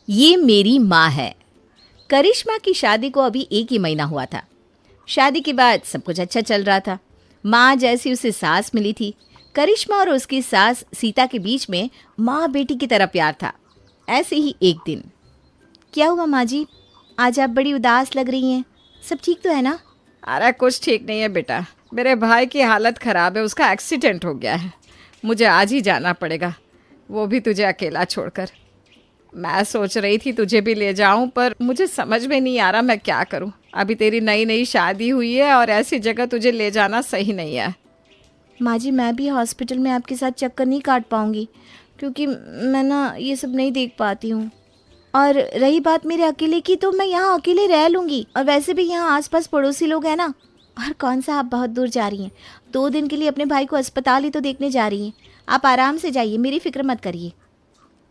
ये मेरी माँ है। करिश्मा की शादी को अभी 1 ही महीना हुआ था। शादी के बाद सब कुछ अच्छा चल रहा था। माँ जैसी उसे सास मिली थी। करिश्मा और उसकी सास सीता के बीच में माँ बेटी की तरह प्यार था। ऐसे ही एक दिन। क्या हुआ माँ जी, आज आप बड़ी उदास लग रही हैं। सब ठीक तो है ना? अरे कुछ ठीक नहीं है बेटा, मेरे भाई की हालत ख़राब है, उसका एक्सीडेंट हो गया है। मुझे आज ही जाना पड़ेगा, वो भी तुझे अकेला छोड़कर। मैं सोच रही थी तुझे भी ले जाऊं, पर मुझे समझ में नहीं आ रहा मैं क्या करूं। अभी तेरी नई नई शादी हुई है और ऐसी जगह तुझे ले जाना सही नहीं है। माँ जी, मैं भी हॉस्पिटल में आपके साथ चक्कर नहीं काट पाऊँगी, क्योंकि मैं ना ये सब नहीं देख पाती हूँ। और रही बात मेरे अकेले की, तो मैं यहाँ अकेले रह लूँगी। और वैसे भी यहाँ आसपास पड़ोसी लोग हैं ना। और कौन सा आप बहुत दूर जा रही हैं? 2 दिन के लिए अपने भाई को अस्पताल ही तो देखने जा रही हैं। आप आराम से जाइए, मेरी फिक्र मत करिए।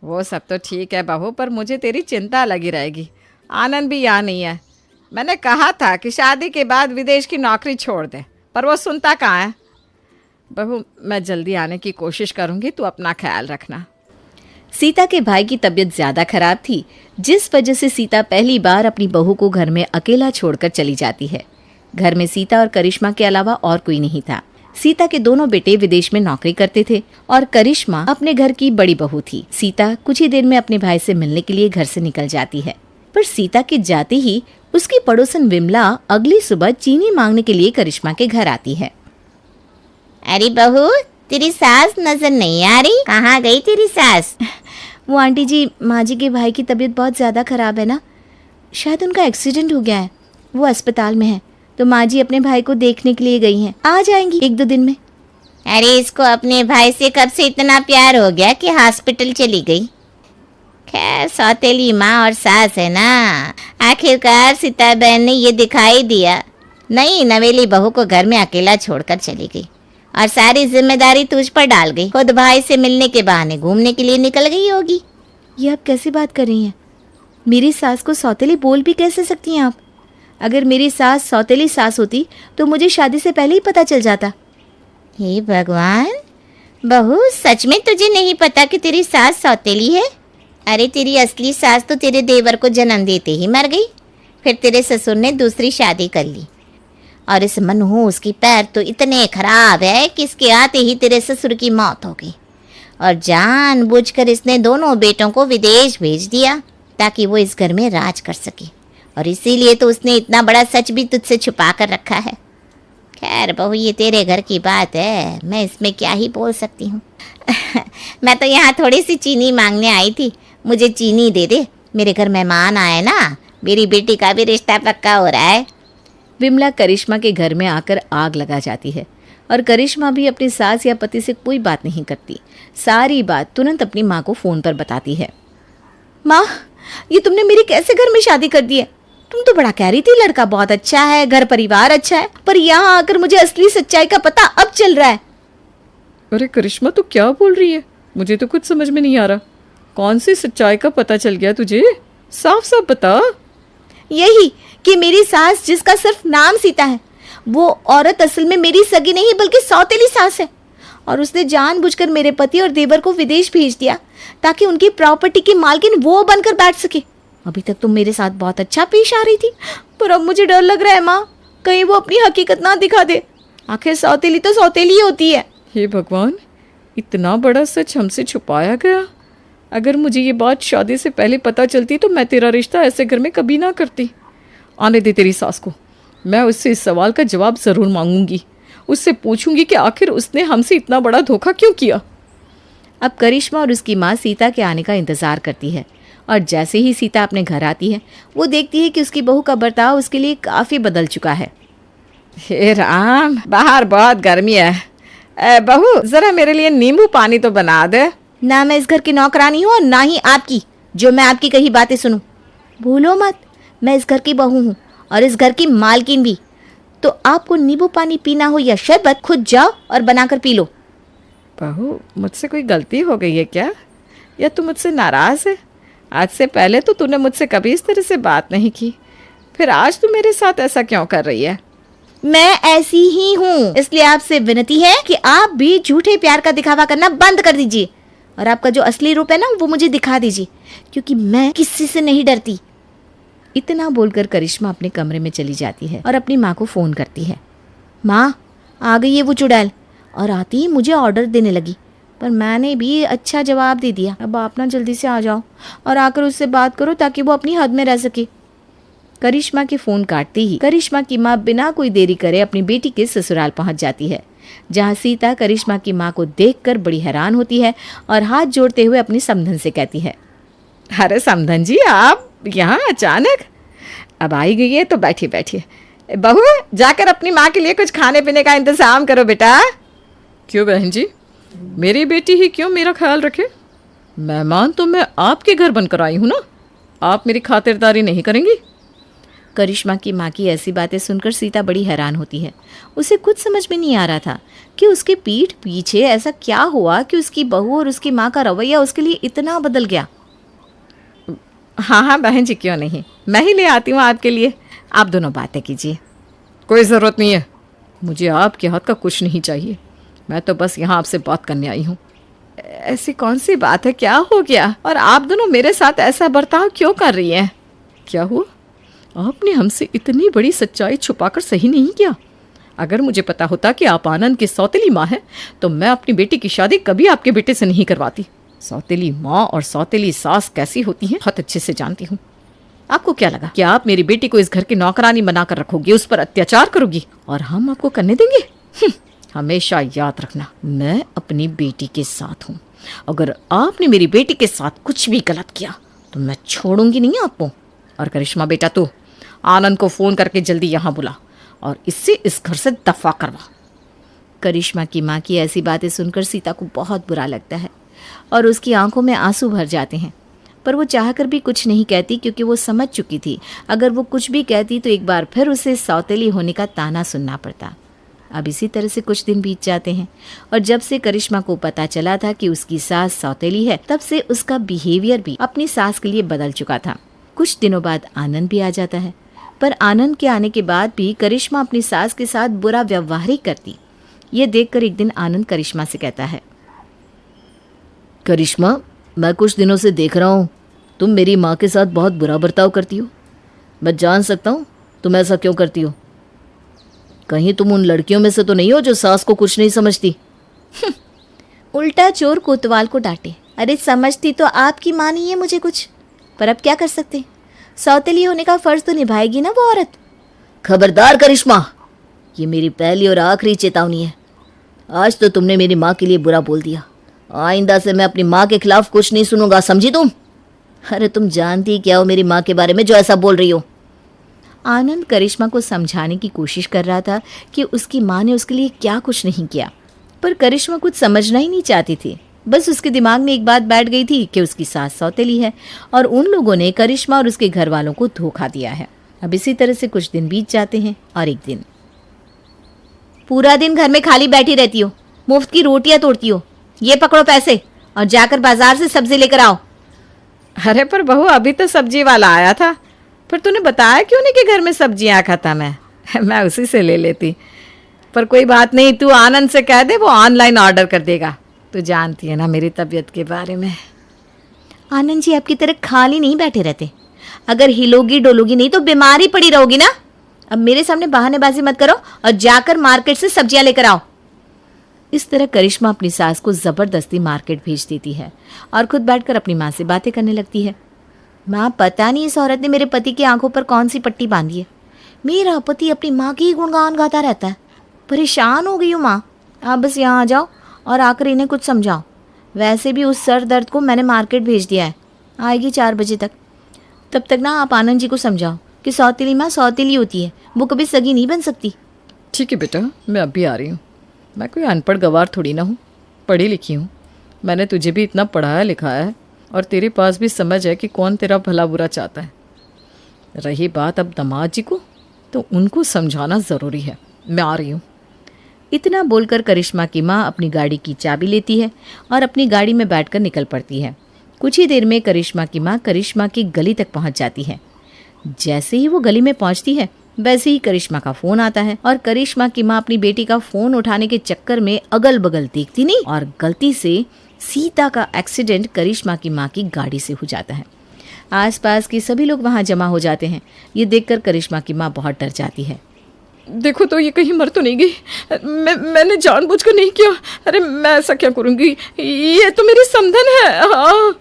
वो सब तो ठीक है बहू, पर मुझे तेरी चिंता लगी रहेगी। आनंद भी यहाँ नहीं है। मैंने कहा था कि शादी के बाद विदेश की नौकरी छोड़ दे, पर वो सुनता कहाँ है। बहू, मैं जल्दी आने की कोशिश करूँगी, तू अपना ख्याल रखना। सीता के भाई की तबीयत ज़्यादा खराब थी, जिस वजह से सीता पहली बार अपनी बहू को घर में अकेला छोड़कर चली जाती है। घर में सीता और करिश्मा के अलावा और कोई नहीं था। सीता के दोनों बेटे विदेश में नौकरी करते थे और करिश्मा अपने घर की बड़ी बहू थी। सीता कुछ ही देर में अपने भाई से मिलने के लिए घर से निकल जाती है, पर सीता के जाते ही उसकी पड़ोसन विमला अगली सुबह चीनी मांगने के लिए करिश्मा के घर आती है। अरे बहू, तेरी सास नजर नहीं आ रही, कहाँ गई तेरी सास? वो आंटी जी, माँ जी के भाई की तबीयत बहुत ज़्यादा खराब है ना, शायद उनका एक्सीडेंट हो गया है। वो अस्पताल में है, तो माँ जी अपने भाई को देखने के लिए गई हैं। आ जाएंगी 1-2 दिन में। अरे इसको अपने भाई से कब से इतना प्यार हो गया कि हॉस्पिटल चली गई। खैर, सौतेली माँ और सास है ना। आखिरकार सीता बहन ने ये दिखाई दिया, नई नवेली बहू को घर में अकेला छोड़कर चली गई और सारी जिम्मेदारी तुझ पर डाल गई। खुद भाई से मिलने के बहाने घूमने के लिए निकल गई होगी। ये आप कैसी बात कर रही हैं? मेरी सास को सौतेली बोल भी कैसे सकती हैं आप? अगर मेरी सास सौतेली सास होती तो मुझे शादी से पहले ही पता चल जाता। हे भगवान, बहू सच में तुझे नहीं पता कि तेरी सास सौतेली है? अरे तेरी असली सास तो तेरे देवर को जन्म देते ही मर गई। फिर तेरे ससुर ने दूसरी शादी कर ली और इस मनहूस की पैर तो इतने खराब है कि इसके आते ही तेरे ससुर की मौत हो गई और जानबूझकर इसने दोनों बेटों को विदेश भेज दिया ताकि वो इस घर में राज कर सके। और इसीलिए तो उसने इतना बड़ा सच भी तुझसे छुपा कर रखा है। खैर बहू, ये तेरे घर की बात है, मैं इसमें क्या ही बोल सकती हूँ। मैं तो यहाँ थोड़ी सी चीनी मांगने आई थी, मुझे चीनी दे दे। मेरे घर मेहमान आए ना, मेरी बेटी का भी रिश्ता पक्का हो रहा है। विमला करिश्मा के घर में आकर आग लगा जाती है और करिश्मा भी अपनी सास या पति से कोई बात नहीं करती। सारी बात तुरंत अपनी माँ को फ़ोन पर बताती है। माँ, ये तुमने मेरी कैसे घर में शादी कर दी है? तुम तो बड़ा कह रही थी लड़का बहुत अच्छा है, घर परिवार अच्छा है, पर यहाँ आकर मुझे असली सच्चाई का पता अब चल रहा है। अरे करिश्मा, तू क्या बोल रही है? मुझे तो कुछ समझ में नहीं आ रहा। कौन सी सच्चाई का पता चल गया तुझे? साफ साफ बता। यही कि मेरी सास, जिसका सिर्फ नाम सीता है, वो औरत असल में मेरी सगी नहीं बल्कि सौतेली सास है। और उसने जानबूझकर मेरे पति और देवर को विदेश भेज दिया ताकि उनकी प्रॉपर्टी की मालकिन वो बनकर बैठ सके। अभी तक तुम मेरे साथ बहुत अच्छा पेश आ रही थी, पर अब मुझे डर लग रहा है माँ, कहीं वो अपनी हकीकत ना दिखा दे। आखिर सौतेली तो सौतेली ही होती है। हे भगवान, इतना बड़ा सच हमसे छुपाया गया। अगर मुझे ये बात शादी से पहले पता चलती तो मैं तेरा रिश्ता ऐसे घर में कभी ना करती। आने दे तेरी सास को, मैं उससे इस सवाल का जवाब ज़रूर मांगूंगी। उससे पूछूंगी कि आखिर उसने हमसे इतना बड़ा धोखा क्यों किया। अब करिश्मा और उसकी माँ सीता के आने का इंतज़ार करती है और जैसे ही सीता अपने घर आती है, वो देखती है कि उसकी बहू का बर्ताव उसके लिए काफ़ी बदल चुका है। हे राम, बाहर बहुत गर्मी है। बहू, ज़रा मेरे लिए नींबू पानी तो बना दे। ना मैं इस घर की नौकरानी हूँ और ना ही आपकी, जो मैं आपकी कही बातें सुनूं। भूलो मत, मैं इस घर की बहू हूँ और इस घर की मालकिन भी। तो आपको नींबू पानी पीना हो या शरबत, खुद जाओ और बनाकर पी लो। बहू, मुझसे कोई गलती हो गई है क्या, या तू मुझसे नाराज़ है? आज से पहले तो तूने मुझसे कभी इस तरह से बात नहीं की, फिर आज तू मेरे साथ ऐसा क्यों कर रही है? मैं ऐसी ही हूँ, इसलिए आपसे विनती है कि आप भी झूठे प्यार का दिखावा करना बंद कर दीजिए और आपका जो असली रूप है ना वो मुझे दिखा दीजिए, क्योंकि मैं किसी से नहीं डरती। इतना बोलकर करिश्मा अपने कमरे में चली जाती है और अपनी माँ को फ़ोन करती है। माँ, आ गई है वो चुड़ैल, और आती ही मुझे ऑर्डर देने लगी, पर मैंने भी अच्छा जवाब दे दिया। अब आप ना जल्दी से आ जाओ और आकर उससे बात करो ताकि वो अपनी हद में रह सके। करिश्मा के फ़ोन काटते ही करिश्मा की माँ बिना कोई देरी करे अपनी बेटी के ससुराल पहुंच जाती है, जहां सीता करिश्मा की माँ को देखकर बड़ी हैरान होती है और हाथ जोड़ते हुए अपनी समधन से कहती है, अरे समधन जी, आप यहाँ अचानक? अब आई गई है तो बैठिए बैठिए। बहू, जाकर अपनी माँ के लिए कुछ खाने पीने का इंतजाम करो बेटा। क्यों बहन जी, मेरी बेटी ही क्यों मेरा ख्याल रखे? मेहमान तो मैं आपके घर बनकर आई हूँ ना, आप मेरी खातिरदारी नहीं करेंगी? करिश्मा की माँ की ऐसी बातें सुनकर सीता बड़ी हैरान होती है। उसे कुछ समझ में नहीं आ रहा था कि उसके पीठ पीछे ऐसा क्या हुआ कि उसकी बहू और उसकी माँ का रवैया उसके लिए इतना बदल गया। हाँ हाँ बहन जी, क्यों नहीं, मैं ही ले आती हूँ आपके लिए, आप दोनों बातें कीजिए। कोई ज़रूरत नहीं है, मुझे आपके हाथ का कुछ नहीं चाहिए, मैं तो बस यहाँ आपसे बात करने आई हूँ। ऐसी कौन सी बात है, क्या हो गया, और आप दोनों मेरे साथ ऐसा बर्ताव क्यों कर रही हैं? क्या हुआ? आपने हमसे इतनी बड़ी सच्चाई छुपाकर सही नहीं किया। अगर मुझे पता होता कि आप आनंद की सौतेली माँ हैं, तो मैं अपनी बेटी की शादी कभी आपके बेटे से नहीं करवाती। सौतेली माँ और सौतेली सास कैसी होती हैं बहुत अच्छे से जानती हूँ। आपको क्या लगा कि आप मेरी बेटी को इस घर की नौकरानी बनाकर रखोगी, उस पर अत्याचार करोगी और हम आपको करने देंगे? हमेशा याद रखना, मैं अपनी बेटी के साथ हूँ। अगर आपने मेरी बेटी के साथ कुछ भी गलत किया तो मैं छोड़ूंगी नहीं आपको। और करिश्मा बेटा, तू आनंद को फ़ोन करके जल्दी यहाँ बुला और इससे इस घर से दफा करवा। करिश्मा की माँ की ऐसी बातें सुनकर सीता को बहुत बुरा लगता है और उसकी आंखों में आंसू भर जाते हैं, पर वो चाहकर भी कुछ नहीं कहती, क्योंकि वो समझ चुकी थी अगर वो कुछ भी कहती तो एक बार फिर उसे सौतेली होने का ताना सुनना पड़ता। अब इसी तरह से कुछ दिन बीत जाते हैं और जब से करिश्मा को पता चला था कि उसकी सास सौतेली है, तब से उसका बिहेवियर भी अपनी सास के लिए बदल चुका था। कुछ दिनों बाद आनंद भी आ जाता है, पर आनंद के आने के बाद भी करिश्मा अपनी सास के साथ बुरा व्यवहार ही करती। ये देखकर एक दिन आनंद करिश्मा से कहता है, करिश्मा, मैं कुछ दिनों से देख रहा हूँ तुम मेरी माँ के साथ बहुत बुरा बर्ताव करती हो। मैं जान सकता हूँ तुम ऐसा क्यों करती हो? कहीं तुम उन लड़कियों में से तो नहीं हो जो सास को कुछ नहीं समझती? उल्टा चोर कोतवाल को डांटे। अरे समझती तो आपकी माँ नहीं है मुझे कुछ, पर अब क्या कर सकते, सौतेली होने का फर्ज तो निभाएगी ना वो औरत। खबरदार करिश्मा, ये मेरी पहली और आखिरी चेतावनी है। आज तो तुमने मेरी माँ के लिए बुरा बोल दिया, आइंदा से मैं अपनी माँ के खिलाफ कुछ नहीं सुनूंगा, समझी तुम? अरे तुम जानती क्या हो मेरी माँ के बारे में जो ऐसा बोल रही हो? आनंद करिश्मा को समझाने की कोशिश कर रहा था कि उसकी माँ ने उसके लिए क्या कुछ नहीं किया, पर करिश्मा कुछ समझना ही नहीं चाहती थी। बस उसके दिमाग में एक बात बैठ गई थी कि उसकी सास सौतेली है और उन लोगों ने करिश्मा और उसके घर वालों को धोखा दिया है। अब इसी तरह से कुछ दिन बीत जाते हैं और एक दिन, पूरा दिन घर में खाली बैठी रहती हो, मुफ्त की रोटियां तोड़ती हो, ये पकड़ो पैसे और जाकर बाजार से सब्जी लेकर आओ। अरे पर बहू, अभी तो सब्जी वाला आया था, फिर तूने बताया क्यों नहीं कि घर में सब्जियां खत्म है? मैं उसी से ले लेती। पर कोई बात नहीं, तू आनंद से कह दे, वो ऑनलाइन ऑर्डर कर देगा। तू जानती है ना मेरी तबीयत के बारे में। आनंद जी आपकी तरह खाली नहीं बैठे रहते, अगर हिलोगी डोलोगी नहीं तो बीमार ही पड़ी रहोगी ना। अब मेरे सामने बहानेबाजी मत करो और जाकर मार्केट से सब्जियां लेकर आओ। इस तरह करिश्मा अपनी सास को जबरदस्ती मार्केट भेज देती है और खुद बैठकर अपनी माँ से बातें करने लगती है। माँ, पता नहीं इस औरत ने मेरे पति की आंखों पर कौन सी पट्टी बांधी है। मेरा पति अपनी माँ की ही गुणगान गाता रहता है। परेशान हो गई हूँ माँ, आप बस यहाँ आ जाओ और आकर इन्हें कुछ समझाओ। वैसे भी उस सर दर्द को मैंने मार्केट भेज दिया है, आएगी 4 बजे तक। तब तक ना आप आनंद जी को समझाओ कि सौतेली माँ सौतेली होती है, वो कभी सगी नहीं बन सकती। ठीक है बेटा, मैं अभी आ रही हूँ। मैं कोई अनपढ़ गवार थोड़ी ना हूँ, पढ़ी लिखी हूँ। मैंने तुझे भी इतना पढ़ाया लिखाया है और तेरे पास भी समझ है कि कौन तेरा भला बुरा चाहता है। रही बात अब दामाद जी को, तो उनको समझाना ज़रूरी है। मैं आ रही हूँ। इतना बोलकर करिश्मा की माँ अपनी गाड़ी की चाबी लेती है और अपनी गाड़ी में बैठकर निकल पड़ती है। कुछ ही देर में करिश्मा की माँ करिश्मा की गली तक पहुँच जाती है। जैसे ही वो गली में पहुँचती है, वैसे ही करिश्मा का फ़ोन आता है और करिश्मा की माँ अपनी बेटी का फ़ोन उठाने के चक्कर में अगल बगल देखती नहीं और गलती से सीता का एक्सीडेंट करिश्मा की माँ की गाड़ी से हो जाता है। आसपास के सभी लोग वहां जमा हो जाते हैं। ये देखकर करिश्मा की माँ बहुत डर जाती है। देखो तो ये कहीं मर तो नहीं गई। मैंने जानबूझकर नहीं किया। अरे मैं ऐसा क्या करूँगी, ये तो मेरी समधन है। हाँ।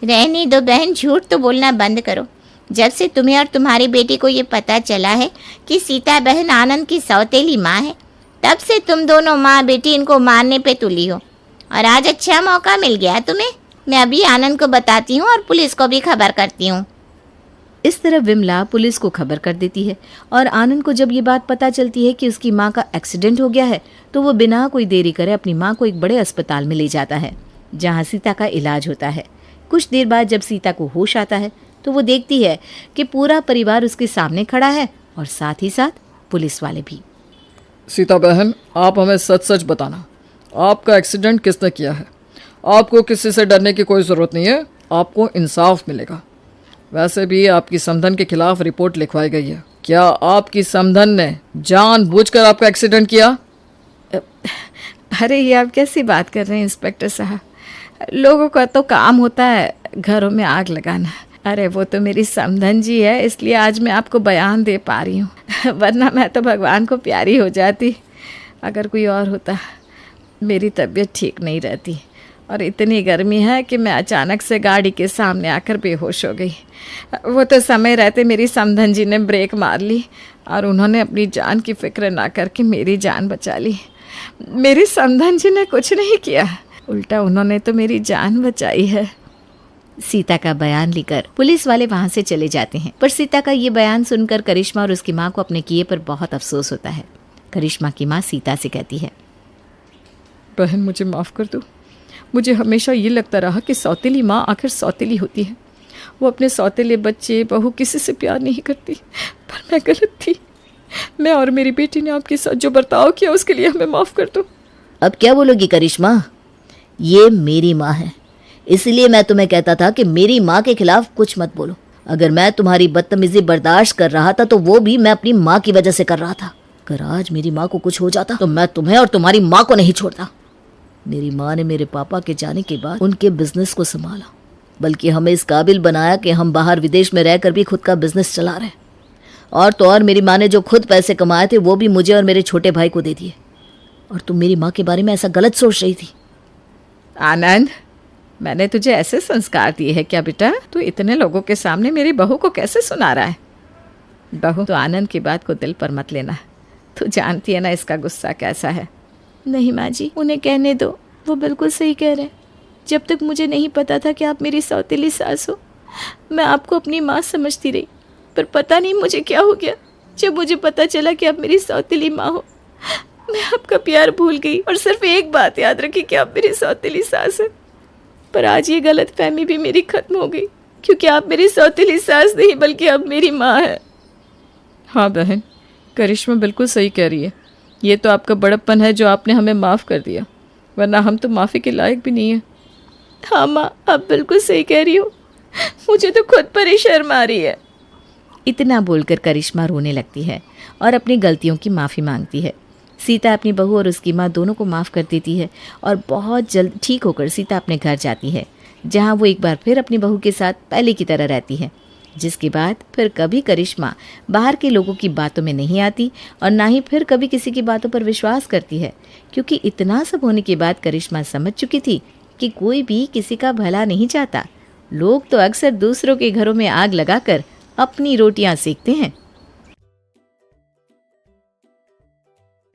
रहने दो बहन, झूठ तो बोलना बंद करो। जब से तुम्हें और तुम्हारी बेटी को ये पता चला है कि सीता बहन आनंद की सौतेली माँ है, तब से तुम दोनों माँ बेटी इनको मारने पे तुली हो। और आज अच्छा मौका मिल गया तुम्हें। मैं अभी आनंद को बताती हूँ और पुलिस को भी खबर करती हूँ। इस तरह विमला पुलिस को खबर कर देती है और आनंद को जब ये बात पता चलती है कि उसकी माँ का एक्सीडेंट हो गया है तो वो बिना कोई देरी करे अपनी माँ को एक बड़े अस्पताल में ले जाता है जहाँ सीता का इलाज होता है। कुछ देर बाद जब सीता को होश आता है तो वो देखती है कि पूरा परिवार उसके सामने खड़ा है और साथ ही साथ पुलिस वाले भी। सीता बहन, आप हमें सच सच बताना, आपका एक्सीडेंट किसने किया है? आपको किसी से डरने की कोई ज़रूरत नहीं है, आपको इंसाफ मिलेगा। वैसे भी आपकी समधन के खिलाफ रिपोर्ट लिखवाई गई है। क्या आपकी समधन ने जानबूझकर आपका एक्सीडेंट किया? अरे ये आप कैसी बात कर रहे हैं इंस्पेक्टर साहब? लोगों का तो काम होता है घरों में आग लगाना। अरे वो तो मेरी समधन जी है, इसलिए आज मैं आपको बयान दे पा रही हूँ, वरना मैं तो भगवान को प्यारी हो जाती। अगर कोई और होता, मेरी तबीयत ठीक नहीं रहती और इतनी गर्मी है कि मैं अचानक से गाड़ी के सामने आकर बेहोश हो गई। वो तो समय रहते मेरी समधन जी ने ब्रेक मार ली और उन्होंने अपनी जान की फिक्र ना करके मेरी जान बचा ली। मेरी समधन जी ने कुछ नहीं किया, उल्टा उन्होंने तो मेरी जान बचाई है। सीता का बयान लेकर पुलिस वाले वहां से चले जाते हैं, पर सीता का ये बयान सुनकर करिश्मा और उसकी माँ को अपने किए पर बहुत अफसोस होता है। करिश्मा की माँ सीता से कहती है, बहन मुझे माफ़ कर दो। मुझे हमेशा ये लगता रहा कि सौतेली माँ आखिर सौतेली होती है, वो अपने सौतेले बच्चे बहू किसी से प्यार नहीं करती। पर मैं गलत थी। मैं और मेरी बेटी ने आपके साथ जो बर्ताव किया उसके लिए हमें माफ़ कर दो। अब क्या बोलोगी करिश्मा? ये मेरी माँ है, इसलिए मैं तुम्हें कहता था कि मेरी माँ के खिलाफ कुछ मत बोलो। अगर मैं तुम्हारी बदतमीजी बर्दाश्त कर रहा था तो वो भी मैं अपनी माँ की वजह से कर रहा था। अगर आज मेरी माँ को कुछ हो जाता तो मैं तुम्हें और तुम्हारी माँ को नहीं छोड़ता। मेरी माँ ने मेरे पापा के जाने के बाद उनके बिजनेस को संभाला, बल्कि हमें इस काबिल बनाया कि हम बाहर विदेश में रहकर भी खुद का बिजनेस चला रहे। और तो और मेरी माँ ने जो खुद पैसे कमाए थे वो भी मुझे और मेरे छोटे भाई को दे दिए। और तुम मेरी माँ के बारे में ऐसा गलत सोच रही थी। आनंद, मैंने तुझे ऐसे संस्कार दिए हैं क्या बेटा? तू इतने लोगों के सामने मेरी बहू को कैसे सुना रहा है? बहू, तो आनंद की बात को दिल पर मत लेना, तू जानती है ना इसका गुस्सा कैसा है। नहीं माँ जी, उन्हें कहने दो, वो बिल्कुल सही कह रहे हैं। जब तक मुझे नहीं पता था कि आप मेरी सौतेली सास हो, मैं आपको अपनी माँ समझती रही। पर पता नहीं मुझे क्या हो गया, जब मुझे पता चला कि आप मेरी सौतेली माँ हो, मैं आपका प्यार भूल गई और सिर्फ एक बात याद रखी कि आप मेरी सौतेली सास है। पर आज ये गलतफहमी भी मेरी खत्म हो गई, क्योंकि आप मेरी सौतेली सास नहीं बल्कि आप मेरी माँ है। हाँ बहन, करिश्मा बिल्कुल सही कह रही है। ये तो आपका बड़प्पन है जो आपने हमें माफ़ कर दिया, वरना हम तो माफ़ी के लायक भी नहीं है। हाँ माँ, आप बिल्कुल सही कह रही हो, मुझे तो खुद पर ही शर्म आ रही है। इतना बोलकर करिश्मा रोने लगती है और अपनी गलतियों की माफ़ी मांगती है। सीता अपनी बहू और उसकी माँ दोनों को माफ़ कर देती है और बहुत जल्द ठीक होकर सीता अपने घर जाती है, जहाँ वो एक बार फिर अपनी बहू के साथ पहले की तरह रहती है। जिसके बाद फिर कभी करिश्मा बाहर के लोगों की बातों में नहीं आती और ना ही फिर कभी किसी की बातों पर विश्वास करती है, क्योंकि इतना सब होने के बाद करिश्मा समझ चुकी थी कि कोई भी किसी का भला नहीं चाहता। लोग तो अक्सर दूसरों के घरों में आग लगाकर अपनी रोटियां सेकते हैं।